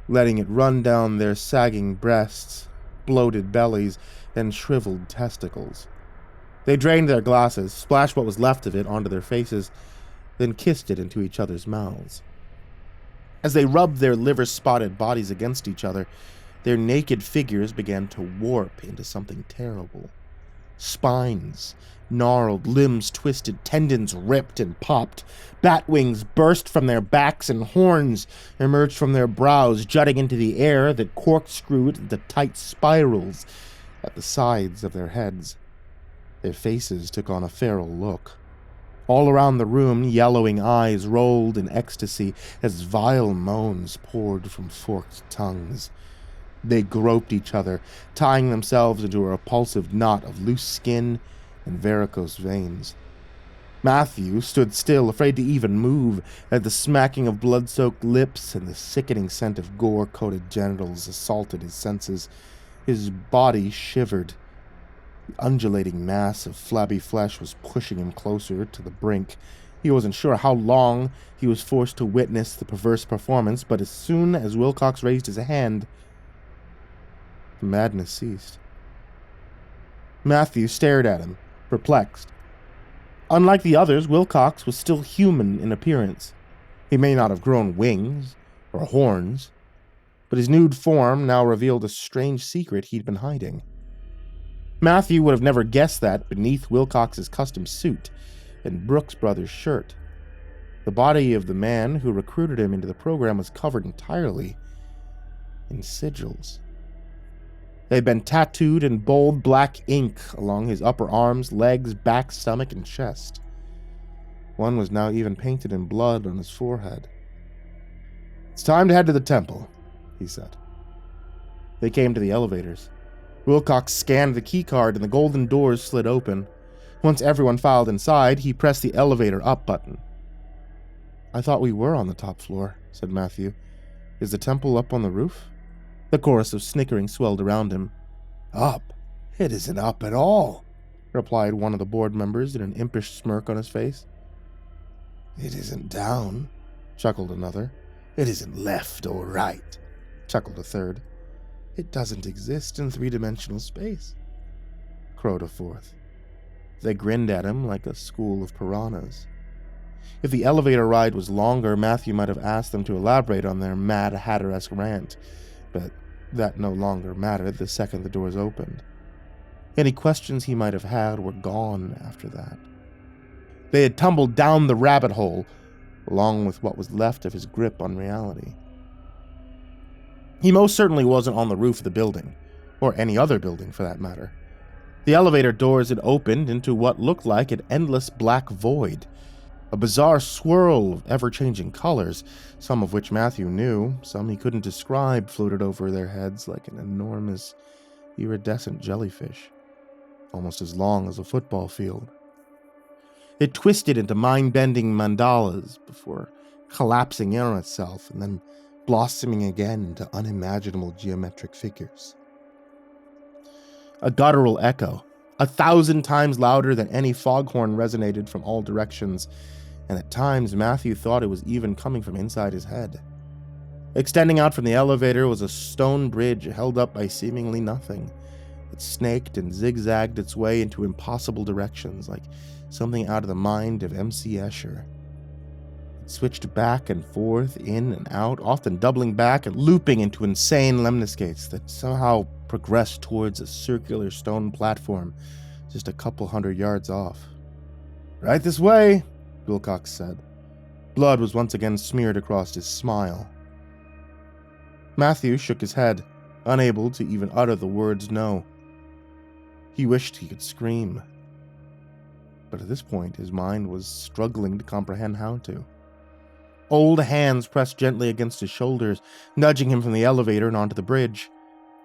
letting it run down their sagging breasts, bloated bellies, and shriveled testicles. They drained their glasses, splashed what was left of it onto their faces, then kissed it into each other's mouths. As they rubbed their liver-spotted bodies against each other, their naked figures began to warp into something terrible. Spines gnarled, limbs twisted, tendons ripped and popped. Bat wings burst from their backs and horns emerged from their brows, jutting into the air that corkscrewed into tight spirals at the sides of their heads. Their faces took on a feral look. All around the room, yellowing eyes rolled in ecstasy as vile moans poured from forked tongues. They groped each other, tying themselves into a repulsive knot of loose skin and varicose veins. Matthew stood still, afraid to even move, as the smacking of blood-soaked lips and the sickening scent of gore-coated genitals assaulted his senses. His body shivered. The undulating mass of flabby flesh was pushing him closer to the brink. He wasn't sure how long he was forced to witness the perverse performance, but as soon as Wilcox raised his hand, the madness ceased. Matthew stared at him, perplexed. Unlike the others, Wilcox was still human in appearance. He may not have grown wings or horns, but his nude form now revealed a strange secret he'd been hiding. Matthew would have never guessed that beneath Wilcox's custom suit and Brooks Brothers shirt. The body of the man who recruited him into the program was covered entirely in sigils. They had been tattooed in bold black ink along his upper arms, legs, back, stomach, and chest. One was now even painted in blood on his forehead. "It's time to head to the temple," he said. They came to the elevators. Wilcox scanned the keycard and the golden doors slid open. Once everyone filed inside, he pressed the elevator up button. "I thought we were on the top floor," said Matthew. "Is the temple up on the roof?" The chorus of snickering swelled around him. "Up? It isn't up at all," replied one of the board members in an impish smirk on his face. "It isn't down," chuckled another. "It isn't left or right," chuckled a third. "It doesn't exist in 3-dimensional space," crowed a fourth. They grinned at him like a school of piranhas. If the elevator ride was longer, Matthew might have asked them to elaborate on their Mad Hatter-esque rant, but that no longer mattered the second the doors opened. Any questions he might have had were gone after that. They had tumbled down the rabbit hole, along with what was left of his grip on reality. He most certainly wasn't on the roof of the building, or any other building for that matter. The elevator doors had opened into what looked like an endless black void. A bizarre swirl of ever-changing colors, some of which Matthew knew, some he couldn't describe, floated over their heads like an enormous, iridescent jellyfish, almost as long as a football field. It twisted into mind-bending mandalas before collapsing in on itself and then blossoming again into unimaginable geometric figures. A guttural echo, 1,000 times louder than any foghorn, resonated from all directions, and at times Matthew thought it was even coming from inside his head. Extending out from the elevator was a stone bridge held up by seemingly nothing. It snaked and zigzagged its way into impossible directions, like something out of the mind of M.C. Escher. It switched back and forth, in and out, often doubling back and looping into insane lemniscates that somehow progressed towards a circular stone platform just a couple 100 yards off. "Right this way," Wilcox said. Blood was once again smeared across his smile. Matthew shook his head, unable to even utter the words no. He wished he could scream. But at this point, his mind was struggling to comprehend how to. Old hands pressed gently against his shoulders, nudging him from the elevator and onto the bridge.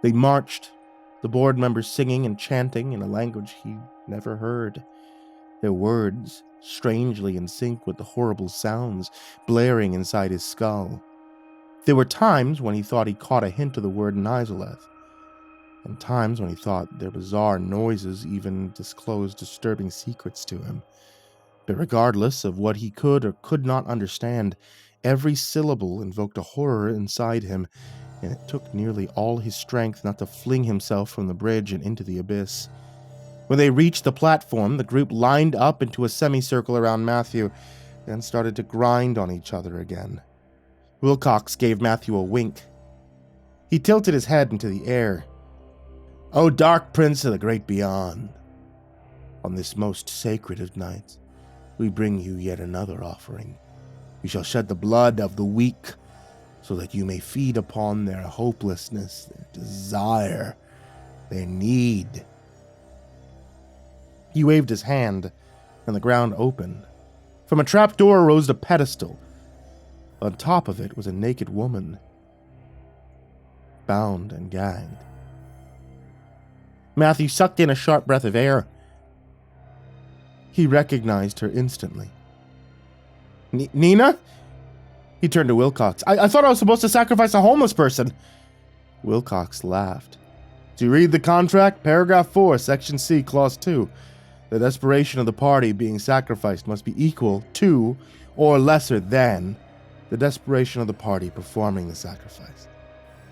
They marched, the board members singing and chanting in a language he never heard. Their words, strangely in sync with the horrible sounds blaring inside his skull. There were times when he thought he caught a hint of the word Nizaleth, and times when he thought their bizarre noises even disclosed disturbing secrets to him. But regardless of what he could or could not understand, every syllable invoked a horror inside him, and it took nearly all his strength not to fling himself from the bridge and into the abyss. When they reached the platform, the group lined up into a semicircle around Matthew, then started to grind on each other again. Wilcox gave Matthew a wink. He tilted his head into the air. "O dark prince of the great beyond, on this most sacred of nights, we bring you yet another offering. We shall shed the blood of the weak, so that you may feed upon their hopelessness, their desire, their need." He waved his hand, and the ground opened. From a trapdoor rose a pedestal. On top of it was a naked woman, bound and gagged. Matthew sucked in a sharp breath of air. He recognized her instantly. "Nina?" He turned to Wilcox. I thought I was supposed to sacrifice a homeless person." Wilcox laughed. "Do you read the contract? Paragraph 4, Section C, Clause 2. The desperation of the party being sacrificed must be equal to, or lesser than, the desperation of the party performing the sacrifice.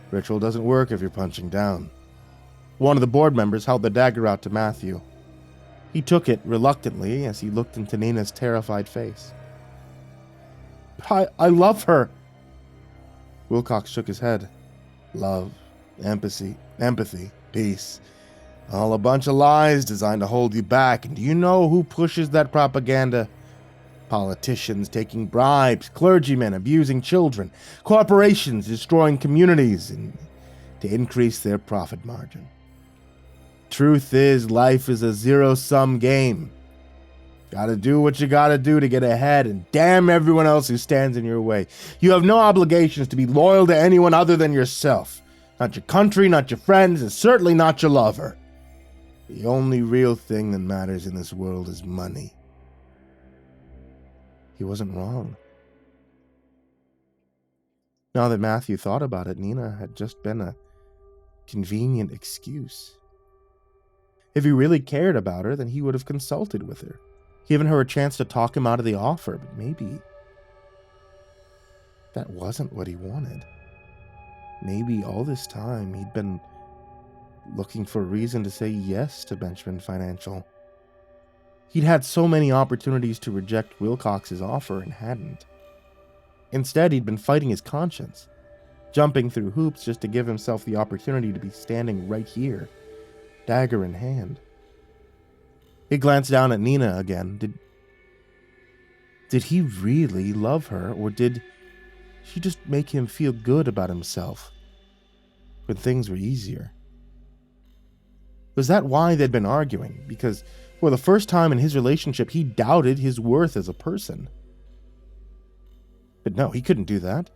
Ritual doesn't work if you're punching down." One of the board members held the dagger out to Matthew. He took it reluctantly as he looked into Nina's terrified face. I love her." Wilcox shook his head. "Love, empathy, peace. All a bunch of lies designed to hold you back. And do you know who pushes that propaganda? Politicians taking bribes, clergymen abusing children, corporations destroying communities to increase their profit margin. Truth is, life is a zero-sum game. Gotta do what you gotta do to get ahead, and damn everyone else who stands in your way. You have no obligations to be loyal to anyone other than yourself. Not your country, not your friends, and certainly not your lover. The only real thing that matters in this world is money." He wasn't wrong. Now that Matthew thought about it, Nina had just been a convenient excuse. If he really cared about her, then he would have consulted with her, given her a chance to talk him out of the offer, but maybe that wasn't what he wanted. Maybe all this time he'd been looking for a reason to say yes to Benchman Financial. He'd had so many opportunities to reject Wilcox's offer and hadn't. Instead, he'd been fighting his conscience, jumping through hoops just to give himself the opportunity to be standing right here, dagger in hand. He glanced down at Nina again. Did he really love her, or did she just make him feel good about himself when things were easier? Was that why they'd been arguing? Because for the first time in his relationship, he doubted his worth as a person. But no, he couldn't do that.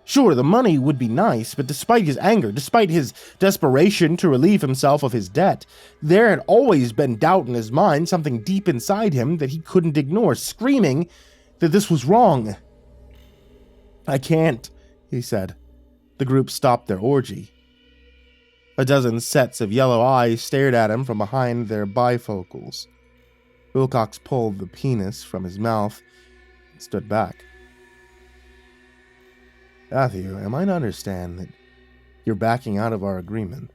Sure, the money would be nice, but despite his anger, despite his desperation to relieve himself of his debt, there had always been doubt in his mind, something deep inside him that he couldn't ignore, screaming that this was wrong. "I can't," he said. The group stopped their orgy. A dozen sets of yellow eyes stared at him from behind their bifocals. Wilcox pulled the penis from his mouth and stood back. Matthew, am I to understand that you're backing out of our agreement?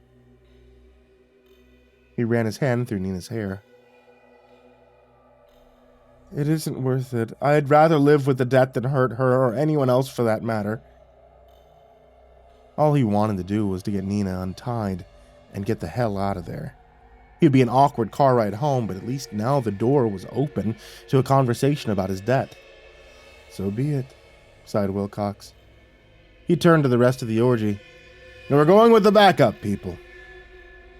He ran his hand through Nina's hair. It isn't worth it. I'd rather live with the debt than hurt her or anyone else for that matter. All he wanted to do was to get Nina untied and get the hell out of there. It'd be an awkward car ride home, but at least now the door was open to a conversation about his debt. So be it, sighed Wilcox. He turned to the rest of the orgy. We're going with the backup, people.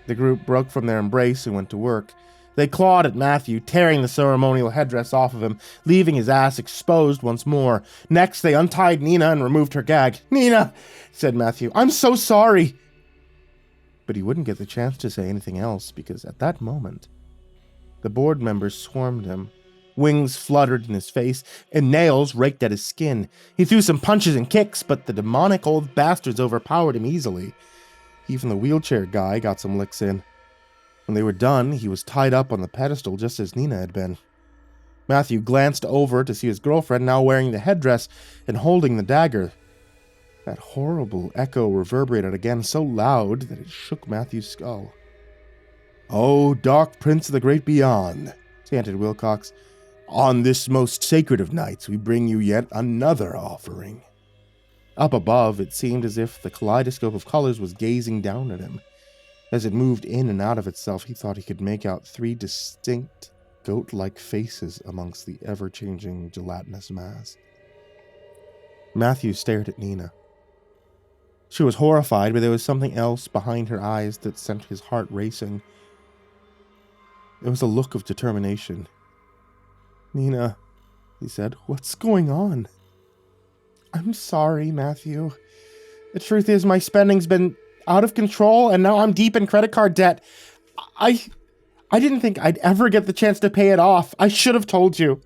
The group broke from their embrace and went to work. They clawed at Matthew, tearing the ceremonial headdress off of him, leaving his ass exposed once more. Next, they untied Nina and removed her gag. Nina, said Matthew, I'm so sorry. But he wouldn't get the chance to say anything else, because at that moment, the board members swarmed him. Wings fluttered in his face, and nails raked at his skin. He threw some punches and kicks, but the demonic old bastards overpowered him easily. Even the wheelchair guy got some licks in. When they were done, he was tied up on the pedestal just as Nina had been. Matthew glanced over to see his girlfriend now wearing the headdress and holding the dagger. That horrible echo reverberated again so loud that it shook Matthew's skull. "Oh, dark prince of the great beyond," chanted Wilcox, "on this most sacred of nights we bring you yet another offering." Up above, it seemed as if the kaleidoscope of colors was gazing down at him. As it moved in and out of itself, he thought he could make out 3 distinct, goat-like faces amongst the ever-changing gelatinous mass. Matthew stared at Nina. She was horrified, but there was something else behind her eyes that sent his heart racing. It was a look of determination. "Nina," he said, "what's going on?" "I'm sorry, Matthew. The truth is my spending's been out of control, and now I'm deep in credit card debt. I didn't think I'd ever get the chance to pay it off. I should have told you."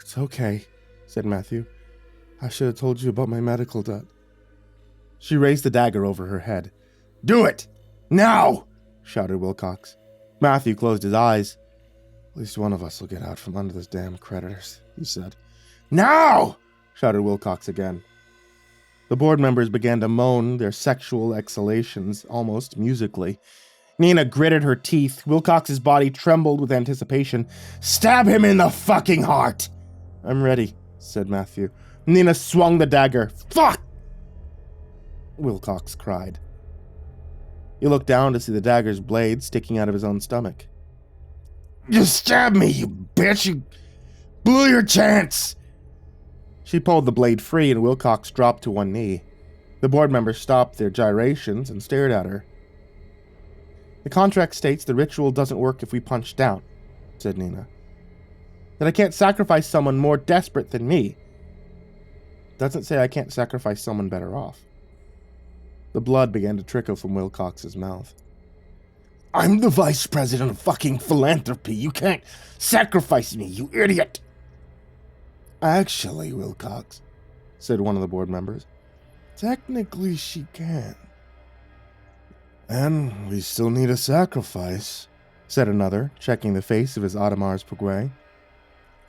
"It's okay," said Matthew. "I should have told you about my medical debt." She raised the dagger over her head. "Do it! Now!" shouted Wilcox. Matthew closed his eyes. "At least one of us will get out from under those damn creditors," he said. "Now!" shouted Wilcox again. The board members began to moan their sexual exhalations, almost musically. Nina gritted her teeth. Wilcox's body trembled with anticipation. "Stab him in the fucking heart!" "I'm ready," said Matthew. Nina swung the dagger. "Fuck!" Wilcox cried. He looked down to see the dagger's blade sticking out of his own stomach. "You stabbed me, you bitch! You blew your chance!" She pulled the blade free and Wilcox dropped to one knee. The board members stopped their gyrations and stared at her. "The contract states the ritual doesn't work if we punch down," said Nina. "That I can't sacrifice someone more desperate than me. Doesn't say I can't sacrifice someone better off." The blood began to trickle from Wilcox's mouth. "I'm the vice president of fucking philanthropy. You can't sacrifice me, you idiot!" "Actually, Wilcox," said one of the board members, "technically she can." "And we still need a sacrifice," said another, checking the face of his Audemars Piguet.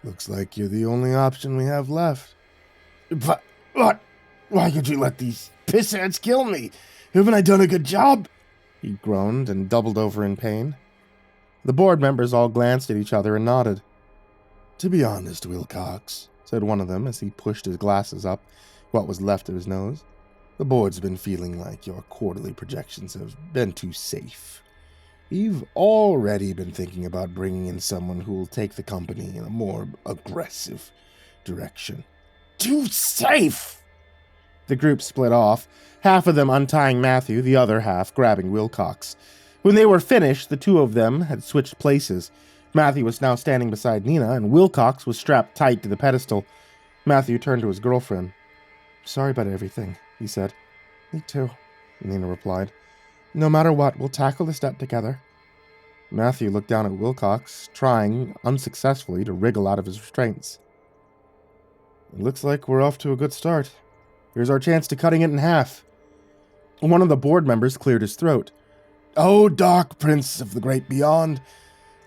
"Looks like you're the only option we have left." "But what? Why could you let these pissheads kill me? Haven't I done a good job?" he groaned and doubled over in pain. The board members all glanced at each other and nodded. "To be honest, Wilcox," said one of them as he pushed his glasses up, what was left of his nose, "the board's been feeling like your quarterly projections have been too safe. We've already been thinking about bringing in someone who will take the company in a more aggressive direction." "Too safe!" The group split off, half of them untying Matthew, the other half grabbing Wilcox. When they were finished, the two of them had switched places. Matthew was now standing beside Nina, and Wilcox was strapped tight to the pedestal. Matthew turned to his girlfriend. "Sorry about everything," he said. "Me too," Nina replied. "No matter what, we'll tackle this debt together." Matthew looked down at Wilcox, trying, unsuccessfully, to wriggle out of his restraints. "It looks like we're off to a good start. Here's our chance to cutting it in half." One of the board members cleared his throat. "Oh, dark prince of the great beyond,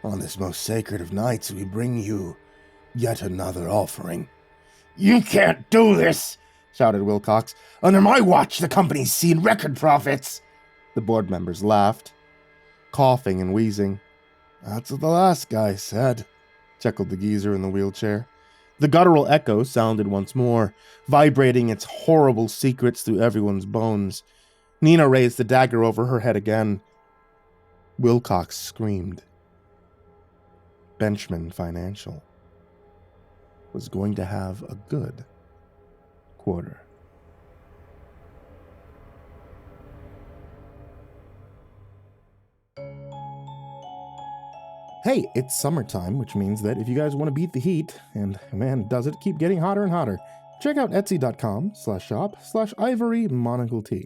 on this most sacred of nights we bring you yet another offering." "You can't do this!" shouted Wilcox. "Under my watch, the company's seen record profits." The board members laughed, coughing and wheezing. "That's what the last guy said," chuckled the geezer in the wheelchair. The guttural echo sounded once more, vibrating its horrible secrets through everyone's bones. Nina raised the dagger over her head again. Wilcox screamed. Benchman Financial was going to have a good quarter. Hey, it's summertime, which means that if you guys want to beat the heat, and man, does it keep getting hotter and hotter, check out etsy.com/shop/ivorymonocletea.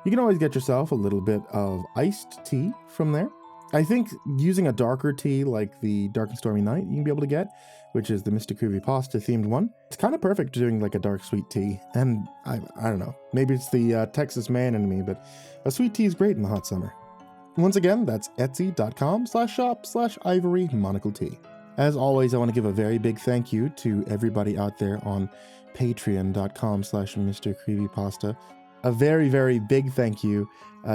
You can always get yourself a little bit of iced tea from there. I think using a darker tea like the Dark and Stormy Night you can be able to get, which is the MrCreepyPasta themed one. It's kind of perfect doing like a dark sweet tea. And I don't know, maybe it's the Texas man in me, but a sweet tea is great in the hot summer. Once again, that's etsy.com/shop/ivorymonocletea. As always, I want to give a very big thank you to everybody out there on patreon.com/MrCreepyPasta. A very, very big thank you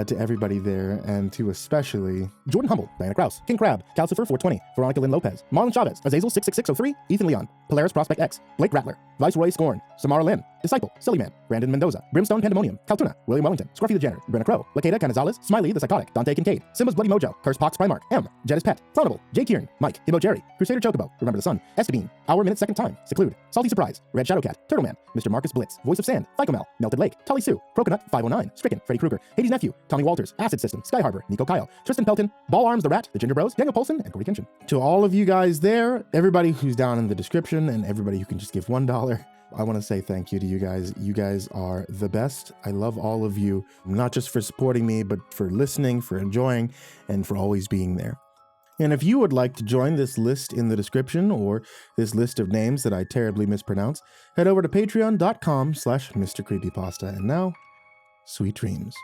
to everybody there, and to especially Jordan Humble, Diana Kraus, King Crab, Calcifer420, Veronica Lynn Lopez, Marlon Chavez, Azazel66603, Ethan Leon, Polaris Prospect X, Blake Rattler, Viceroy Scorn, Samara Lynn, Disciple, SullyMan, Brandon Mendoza, BrimstonePandemonium, Caltuna, William Wellington, Scruffy the Janitor, Brenna Crow, LaQueda Canizales, Smiley the Psychotic, Dante Kinkade, SimbasBloodyMojo, CursepoxPrimarch, M, Jenna's Pet, Clonable, J. Kearns, Mike, himbojerry, CrusaderChocobo, Remember the Sun, Estebean, Hour Minute Second Time, Seclude, Salty Surprise, Red Shadowcat, Turtleman, Mr. Marcus Blitz, Voice of Sand, Phycomel, Melted Lake, Tully Sue, Croconut 509, Stricken, Freddy Krueger, Hades Nephew, Tommy Walters, Acid System, Sky Harbor, Nico Kyle, Tristan Pelton, Ball Arms the Rat, The Ginger Bros, Daniel Polson, and Corey Kinchin. To all of you guys there, everybody who's down in the description, and everybody who can just give $1, I want to say thank you to you guys. You guys are the best. I love all of you, not just for supporting me, but for listening, for enjoying, and for always being there. And if you would like to join this list in the description, or this list of names that I terribly mispronounce, head over to patreon.com/MrCreepyPasta. And now, sweet dreams.